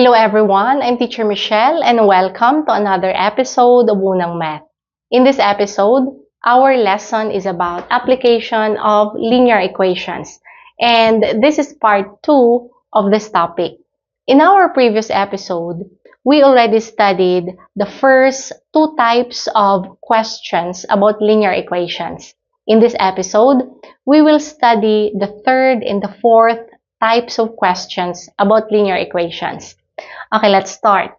Hello everyone, I'm Teacher Michelle and welcome to another episode of Unang Math. In this episode, our lesson is about application of linear equations, and this is part 2 of this topic. In our previous episode, we already studied the first two types of questions about linear equations. In this episode, we will study the third and the fourth types of questions about linear equations. Okay, let's start.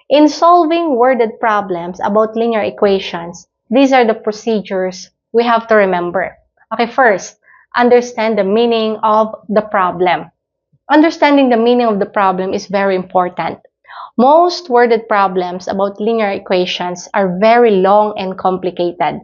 In solving worded problems about linear equations, these are the procedures we have to remember. Okay, first, understand the meaning of the problem. Understanding the meaning of the problem is very important. Most worded problems about linear equations are very long and complicated.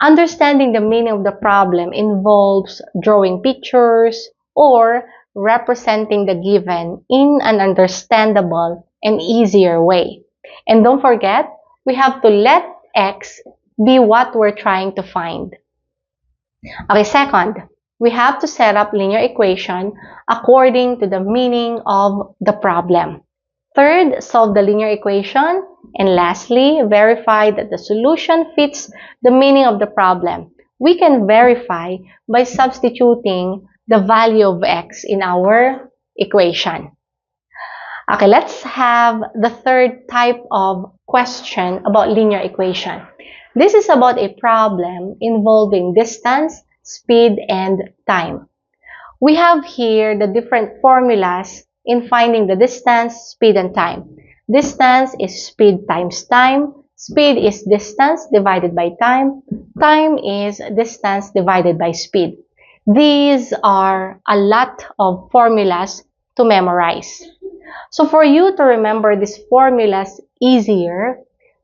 Understanding the meaning of the problem involves drawing pictures or representing the given in an understandable and easier way. And don't forget, we have to let x be what we're trying to find. Okay, second, we have to set up linear equation according to the meaning of the problem. Third, solve the linear equation. And lastly, verify that the solution fits the meaning of the problem. We can verify by substituting the value of x in our equation. Okay, let's have the third type of question about linear equation. This is about a problem involving distance, speed, and time. We have here the different formulas in finding the distance, speed, and time. Distance is speed times time. Speed is distance divided by time. Time is distance divided by speed. These are a lot of formulas to memorize. So for you to remember these formulas easier,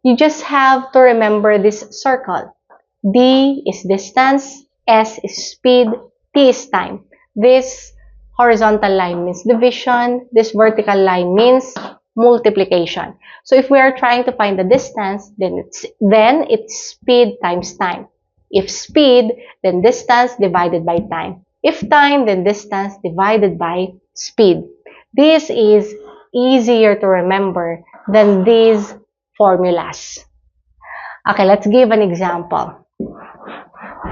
you just have to remember this circle. D is distance, S is speed, T is time. This horizontal line means division. This vertical line means multiplication. So if we are trying to find the distance, then it's speed times time. If speed, then distance divided by time. If time, then distance divided by speed. This is easier to remember than these formulas. Okay, let's give an example.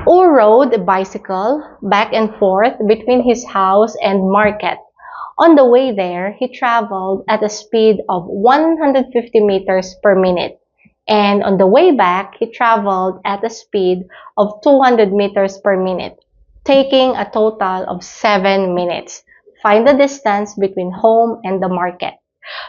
U rode a bicycle back and forth between his house and market. On the way there, he traveled at a speed of 150 meters per minute. And on the way back, he traveled at a speed of 200 meters per minute, taking a total of 7 minutes. Find the distance between home and the market.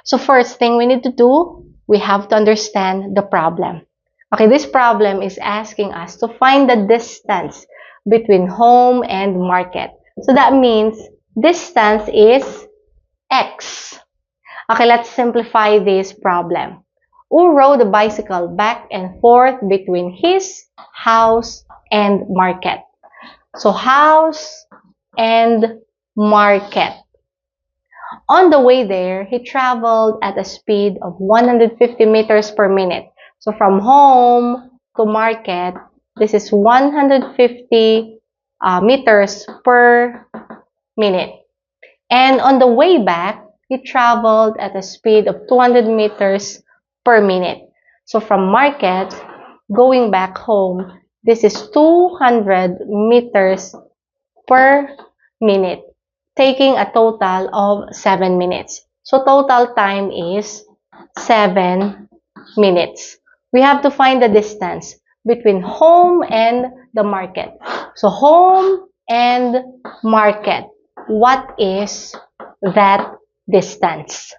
So first thing we need to do, we have to understand the problem. Okay, this problem is asking us to find the distance between home and market. So that means distance is x. Okay, let's simplify this problem. U rode a bicycle back and forth between his house and market. So house and market. On the way there, he traveled at a speed of 150 meters per minute. So from home to market, this is 150 meters per minute. And on the way back, he traveled at a speed of 200 meters per minute. So from market, going back home, this is 200 meters per minute, taking a total of 7 minutes. So total time is 7 minutes. We have to find the distance between home and the market. So home and market. What is that distance?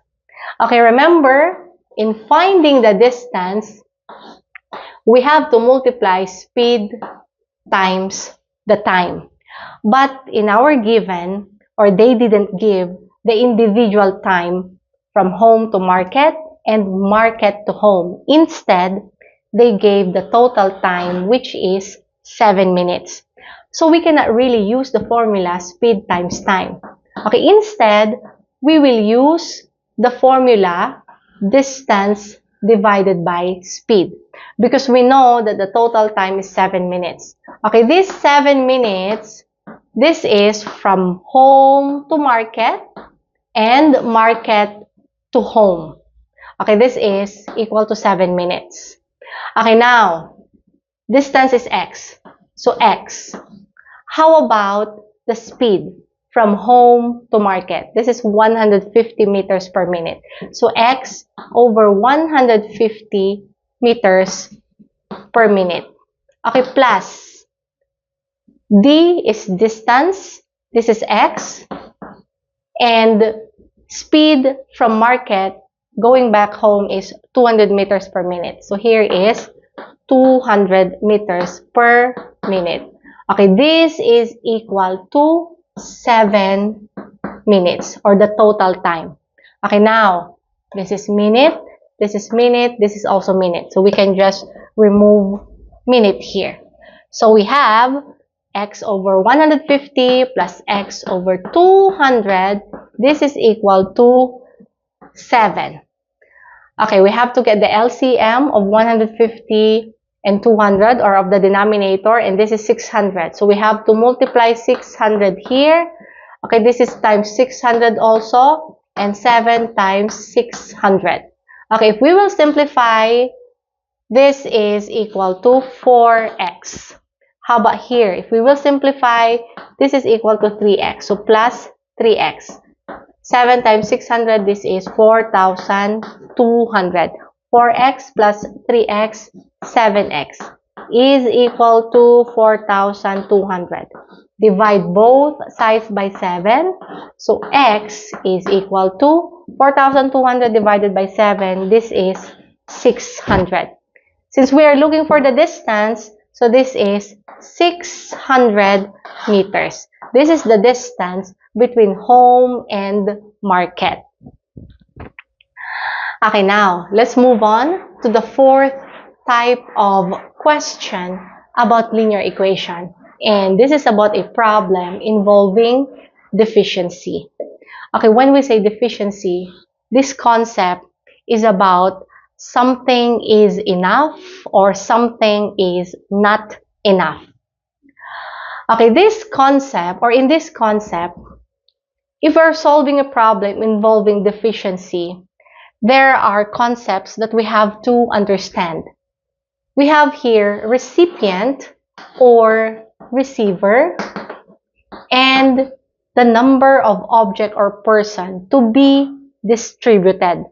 Okay, remember, in finding the distance, we have to multiply speed times the time. But in our given, or they didn't give the individual time from home to market and market to home. Instead, they gave the total time, which is 7 minutes. So we cannot really use the formula speed times time. Okay, instead, we will use the formula distance divided by speed, because we know that the total time is 7 minutes. Okay, this 7 minutes, this is from home to market and market to home. Okay, this is equal to 7 minutes. Okay, now, distance is x. So x. How about the speed from home to market? This is 150 meters per minute. So x over 150 meters per minute. Okay, plus d is distance. This is x. And speed from market going back home is 200 meters per minute. So here is 200 meters per minute. Okay, this is equal to 7 minutes or the total time. Okay, now this is minute, this is minute, this is also minute. So we can just remove minute here. So we have x over 150 plus x over 200. This is equal to 7. Okay, we have to get the LCM of 150 and 200, or of the denominator, and this is 600. So we have to multiply 600 here. Okay, this is times 600 also, and 7 times 600. Okay, if we will simplify, this is equal to 4x. How about here? If we will simplify, this is equal to 3x. So plus 3x. 7 times 600, this is 4,200. 4x plus 3x, 7x is equal to 4,200. Divide both sides by 7. So x is equal to 4,200 divided by 7. This is 600. Since we are looking for the distance, so this is 600 meters. This is the distance between home and market. Okay, now, let's move on to the fourth type of question about linear equation. And this is about a problem involving deficiency. Okay, when we say deficiency, this concept is about something is enough or something is not enough. Okay, this concept, or in this concept, if we're solving a problem involving deficiency, there are concepts that we have to understand. We have here recipient or receiver and the number of object or person to be distributed.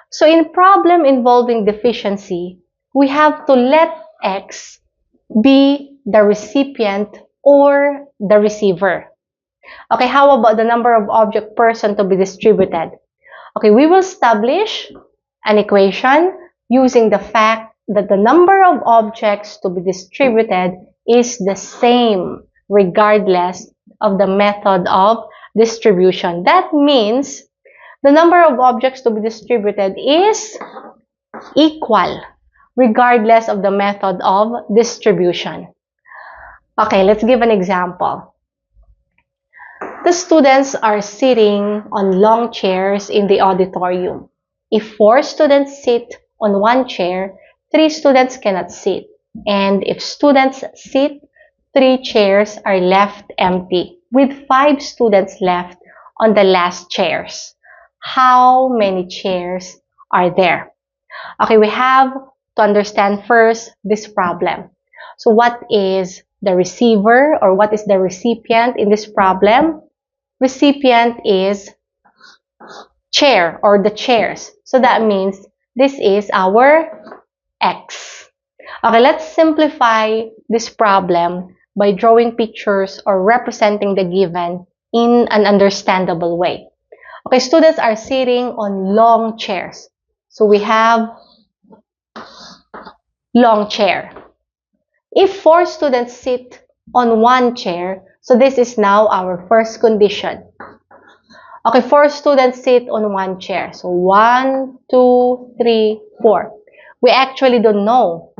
So in problem involving deficiency, we have to let x be the recipient or the receiver. Okay, how about the number of object person to be distributed? Okay, we will establish an equation using the fact that the number of objects to be distributed is the same regardless of the method of distribution. That means the number of objects to be distributed is equal regardless of the method of distribution. Okay, let's give an example. The students are sitting on long chairs in the auditorium. If 4 students sit on one chair, 3 students cannot sit. And if students sit, 3 chairs are left empty, with 5 students left on the last chairs. How many chairs are there? Okay, we have to understand first this problem. So what is the receiver or what is the recipient in this problem? Recipient is chair or the chairs. So that means this is our x. Okay, let's simplify this problem by drawing pictures or representing the given in an understandable way. Okay, students are sitting on long chairs. So we have long chair. If 4 students sit on one chair, so this is now our first condition. Okay, 4 students sit on one chair. So 1, 2, 3, 4. We actually don't know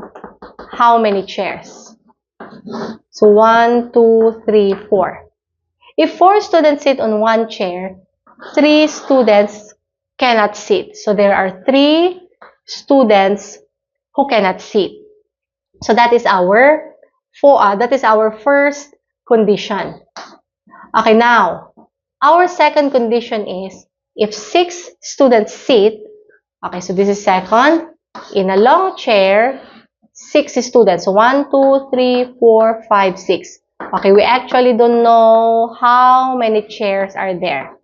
how many chairs. So 1, 2, 3, 4. If 4 students sit on one chair, 3 students cannot sit. So there are 3 students who cannot sit. So that is our first condition. Okay, now, our second condition is if 6 students sit, okay, so this is second, in a long chair, 6 students. 1, 2, 3, 4, 5, 6. Okay, we actually don't know how many chairs are there.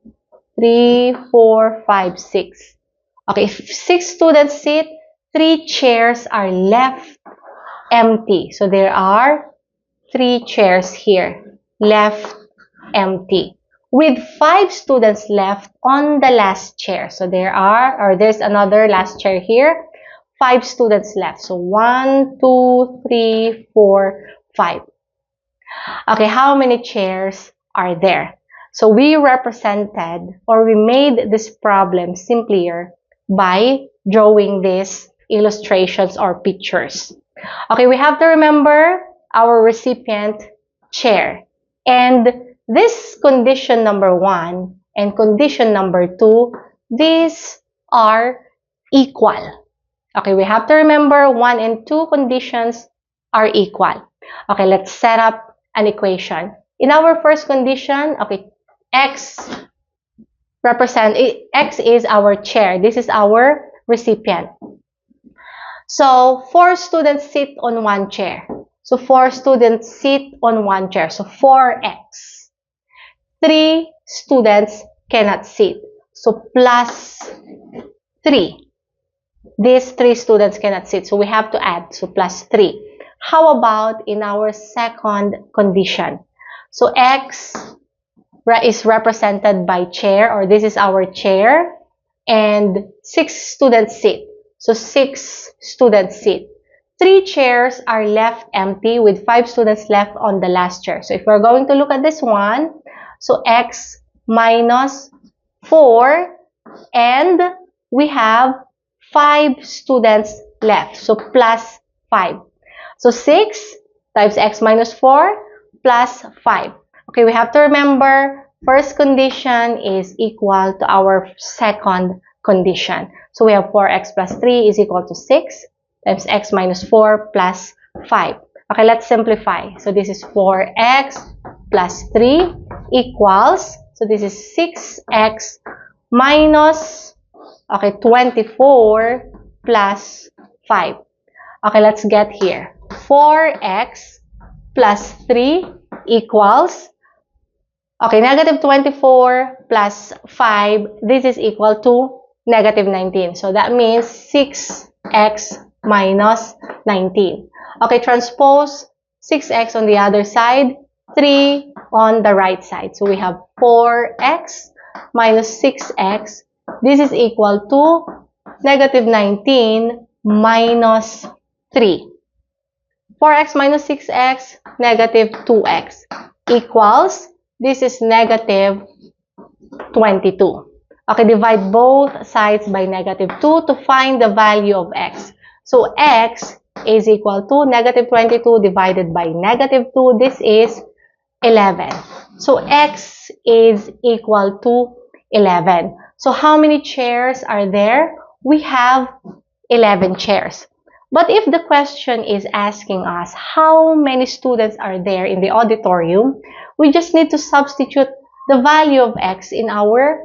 3, 4, 5, 6. Okay, if 6 students sit, 3 chairs are left empty. So there are 3 chairs here left empty, with 5 students left on the last chair. So there's another last chair here. 5 students left. So 1, 2, 3, 4, 5. Okay, how many chairs are there? So we represented, or we made this problem simpler by drawing these illustrations or pictures. Okay, we have to remember our recipient chair. And this condition number 1 and condition number 2, these are equal. Okay, we have to remember 1 and 2 conditions are equal. Okay, let's set up an equation. In our first condition, okay, x is our chair. This is our recipient. So 4 students sit on one chair. So 4 students sit on one chair. So 4x. 3 students cannot sit. So plus 3. These 3 students cannot sit. So we have to add. So plus 3. How about in our second condition? So x is represented by chair, or this is our chair, and 6 students sit. So 6 students sit. 3 chairs are left empty with 5 students left on the last chair. So if we're going to look at this one, so x minus 4, and we have 5 students left. So plus 5. So 6 times x minus 4 plus 5. Okay, we have to remember first condition is equal to our second condition. So we have 4x plus 3 is equal to 6 times x minus 4 plus 5. Okay, let's simplify. So this is 4x plus 3 equals, so this is 6x minus, okay, 24 plus 5. Okay, let's get here. 4x plus 3 equals, okay, negative 24 plus 5, this is equal to negative 19. So that means 6x minus 19. Okay, transpose 6x on the other side, 3 on the right side. So we have 4x minus 6x. This is equal to negative 19 minus 3. 4x minus 6x, negative 2x, equals, this is negative 22. Okay, divide both sides by negative 2 to find the value of x. So x is equal to negative 22 divided by negative 2. This is 11. So x is equal to 11. So how many chairs are there? We have 11 chairs. But if the question is asking us how many students are there in the auditorium, we just need to substitute the value of x in our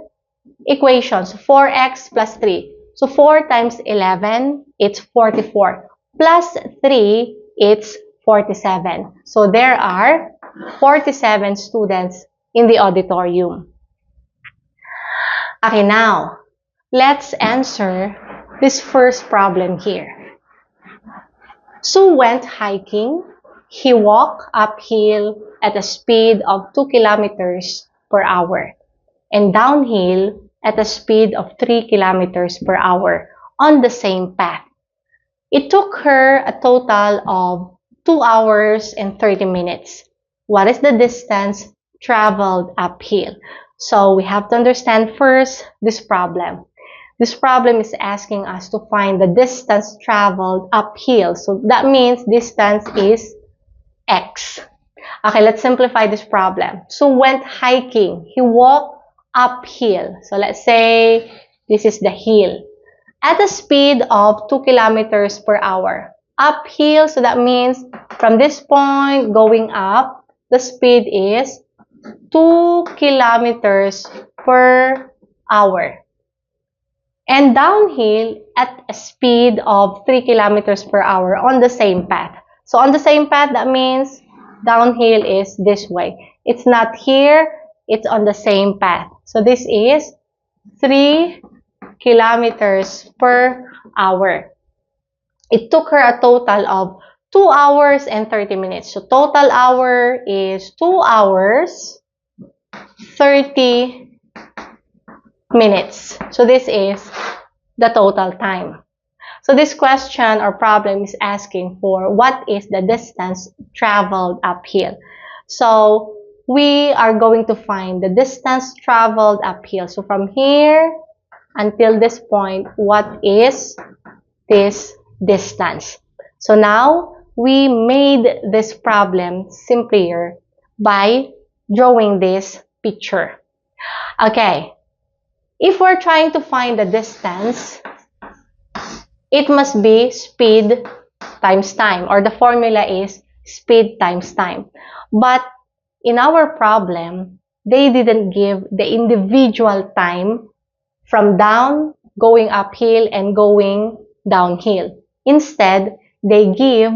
equations. 4x plus 3. So 4 times 11, it's 44. Plus 3, it's 47. So there are 47 students in the auditorium. Okay, now, let's answer this first problem here. Sue went hiking. He walked uphill at a speed of 2 kilometers per hour and downhill at a speed of 3 kilometers per hour on the same path. It took her a total of 2 hours and 30 minutes. What is the distance traveled uphill? So we have to understand first this problem. This problem is asking us to find the distance traveled uphill. So that means distance is x. Okay, let's simplify this problem. So went hiking. He walked uphill. So let's say this is the hill. At a speed of 2 kilometers per hour. Uphill, so that means from this point going up, the speed is 2 kilometers per hour. And downhill at a speed of 3 kilometers per hour on the same path. So on the same path, that means downhill is this way. It's not here, it's on the same path. So this is 3 kilometers per hour. It took her a total of 2 hours and 30 minutes. So total hour is 2 hours, 30 minutes. So this is the total time. So this question or problem is asking for what is the distance traveled uphill. So we are going to find the distance traveled uphill. So from here until this point, what is this distance? So now we made this problem simpler by drawing this picture. Okay, if we're trying to find the distance, it must be speed times time, or the formula is speed times time. But in our problem, they didn't give the individual time from going uphill and going downhill. Instead, they give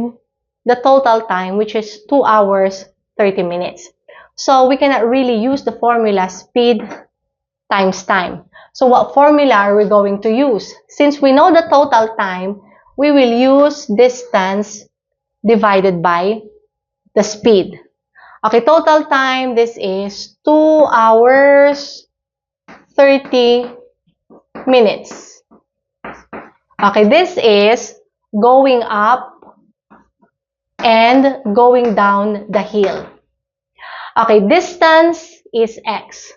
the total time, which is 2 hours, 30 minutes. So we cannot really use the formula speed times time. So what formula are we going to use? Since we know the total time, we will use distance divided by the speed. Okay, total time, this is 2 hours, 30 minutes. Okay, this is going up and going down the hill. Okay, distance is x.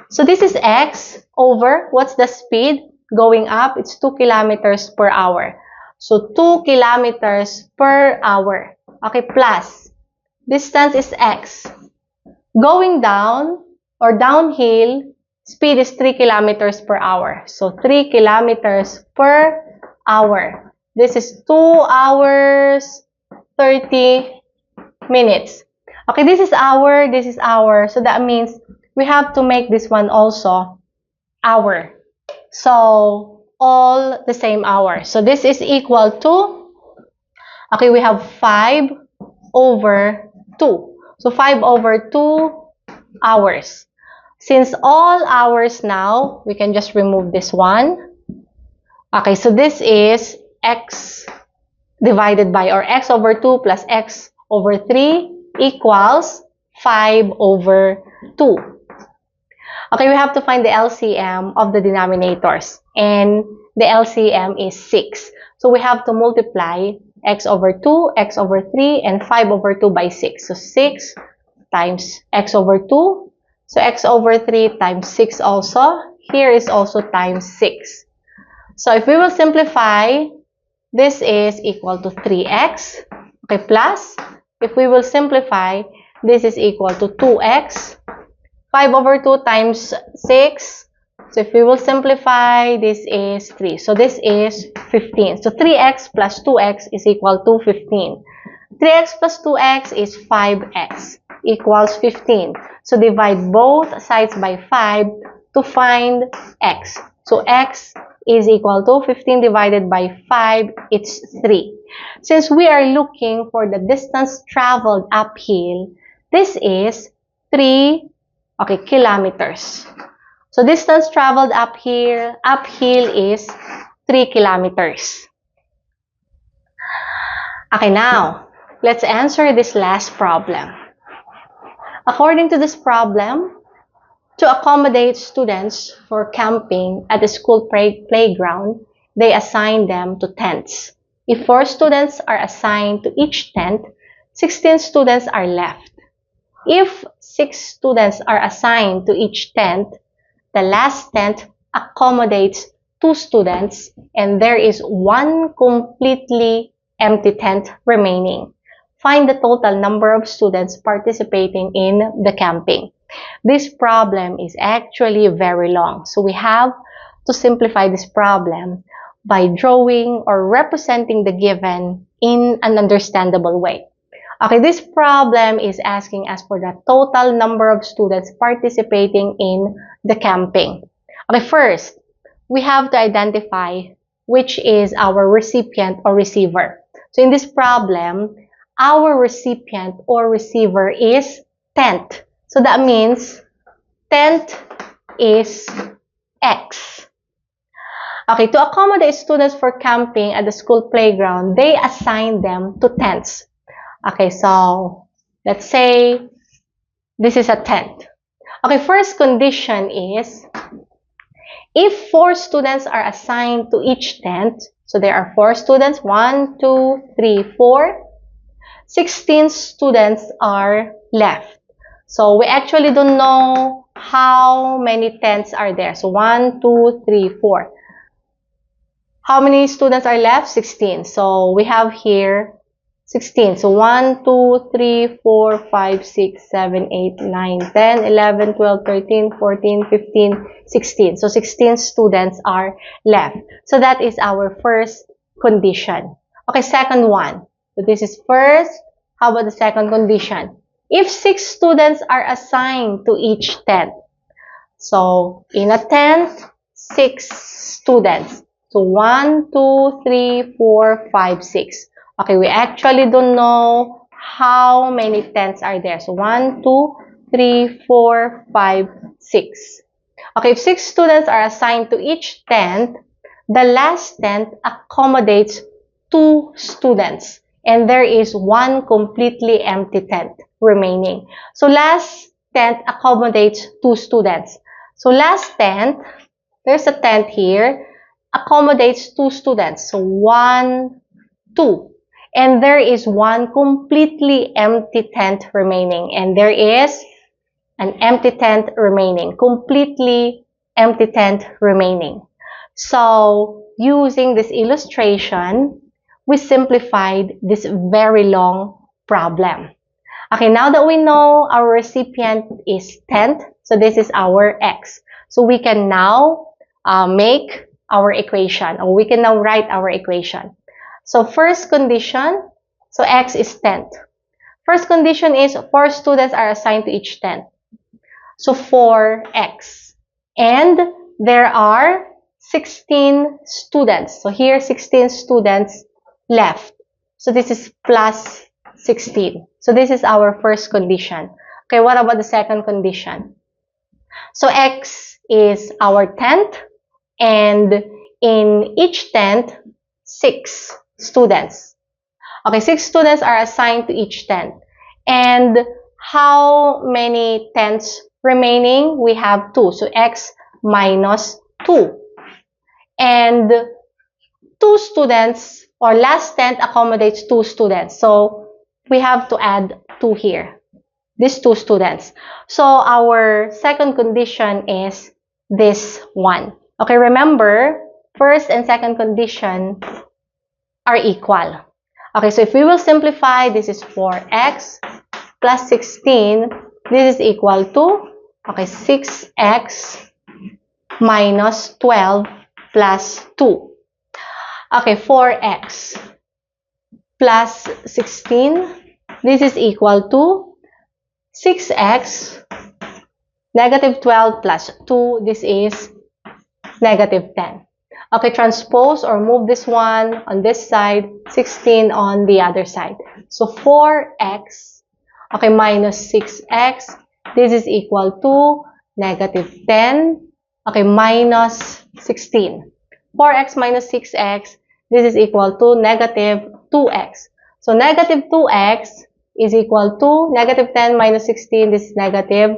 So this is x over, what's the speed? Going up, it's 2 kilometers per hour. So 2 kilometers per hour. Okay, plus, distance is x. Going down or downhill, speed is 3 kilometers per hour. So 3 kilometers per hour. This is 2 hours, 30 minutes. Okay, this is hour, this is hour. So that means we have to make this one also hour. So all the same hour. So this is equal to, okay, we have 5 over 2. So 5 over 2 hours. Since all hours now, we can just remove this one. Okay, so this is x divided by, or x over 2 plus x over 3 equals 5 over 2. Okay, we have to find the LCM of the denominators. And the LCM is 6. So we have to multiply x over 2, x over 3, and 5 over 2 by 6. So 6 times x over 2. So x over 3 times 6 also. Here is also times 6. So if we will simplify, this is equal to 3x. Okay, plus, if we will simplify, this is equal to 2x. 5 over 2 times 6. So if we will simplify, this is 3. So this is 15. So 3x plus 2x is equal to 15. 3x plus 2x is 5x equals 15. So divide both sides by 5 to find x. So x is equal to 15 divided by 5, it's 3. Since we are looking for the distance traveled uphill, this is 3 kilometers. So distance traveled uphill is 3 kilometers. Okay, now, let's answer this last problem. According to this problem, to accommodate students for camping at the school playground, they assign them to tents. If 4 students are assigned to each tent, 16 students are left. If 6 students are assigned to each tent, the last tent accommodates 2 students and there is 1 completely empty tent remaining. Find the total number of students participating in the camping. This problem is actually very long, so we have to simplify this problem by drawing or representing the given in an understandable way. Okay, this problem is asking us for the total number of students participating in the camping. Okay, first, we have to identify which is our recipient or receiver. So in this problem, our recipient or receiver is tenth. So that means tenth is X. Okay, to accommodate students for camping at the school playground, they assign them to tenths. Okay, so let's say this is a tenth. Okay, first condition is if 4 students are assigned to each tenth, so there are 4 students, 1, 2, 3, 4, 16 students are left. So we actually don't know how many tenths are there. So 1, 2, 3, 4. How many students are left? 16. So we have here 16. So 1, 2, 3, 4, 5, 6, 7, 8, 9, 10, 11, 12, 13, 14, 15, 16. So 16 students are left. So that is our first condition. Okay, second one. So this is first. How about the second condition? If 6 students are assigned to each tenth. So in a tenth, 6 students. So 1, 2, 3, 4, 5, 6. Okay, we actually don't know how many tenths are there. So 1, 2, 3, 4, 5, 6. Okay, if 6 students are assigned to each tenth, the last tenth accommodates 2 students. And there is 1 completely empty tenth remaining. So last tenth accommodates 2 students. So last tenth, there's a tenth here, accommodates 2 students. So 1, 2. And there is 1 completely empty tenth remaining. And there is an empty tenth remaining. Completely empty tenth remaining. So using this illustration, we simplified this very long problem. Okay, now that we know our recipient is tenth, so this is our X. So we can now make our equation, or we can now write our equation. So first condition, so X is tenth. First condition is 4 students are assigned to each tenth. So 4X. And there are 16 students. So here 16 students left. So this is plus 16. So this is our first condition. Okay, what about the second condition? So X is our tenth, and in each tenth, 6 students. Okay, 6 students are assigned to each tenth. And how many tenths remaining? We have 2. So X minus 2. And 2 students, or last tenth accommodates 2 students. So we have to add 2 here. These 2 students. So our second condition is this one. Okay, remember, first and second condition are equal. Okay, so if we will simplify, this is 4X plus 16. This is equal to, okay, 6X minus 12 plus 2. Okay, 4X plus 16. This is equal to 6X, negative 12 plus 2, this is negative 10. Okay, transpose or move this one on this side, 16 on the other side. So 4X, okay, minus 6X, this is equal to negative 10, okay, minus 16. 4X minus 6X, this is equal to negative 2X. So negative 2X is equal to negative 10 minus 16, this is negative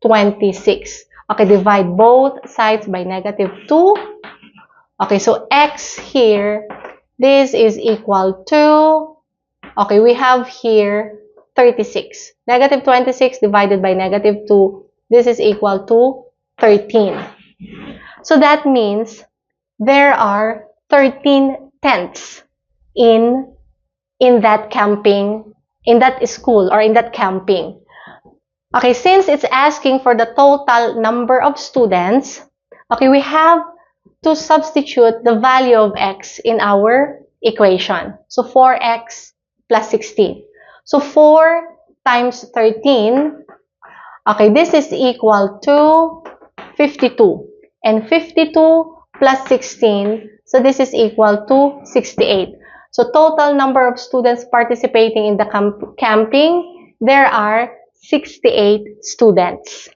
26. Okay, divide both sides by negative 2. Okay, so X here, this is equal to, okay, we have here 36. Negative 26 divided by negative 2, this is equal to 13. So that means there are 13 tenths in that camping, in that school, or in that camping. Okay, since it's asking for the total number of students, okay, we have to substitute the value of X in our equation. So 4X plus 16. So 4 times 13, okay, this is equal to 52. And 52 plus 16, so this is equal to 68. So total number of students participating in the camping, there are 68 students.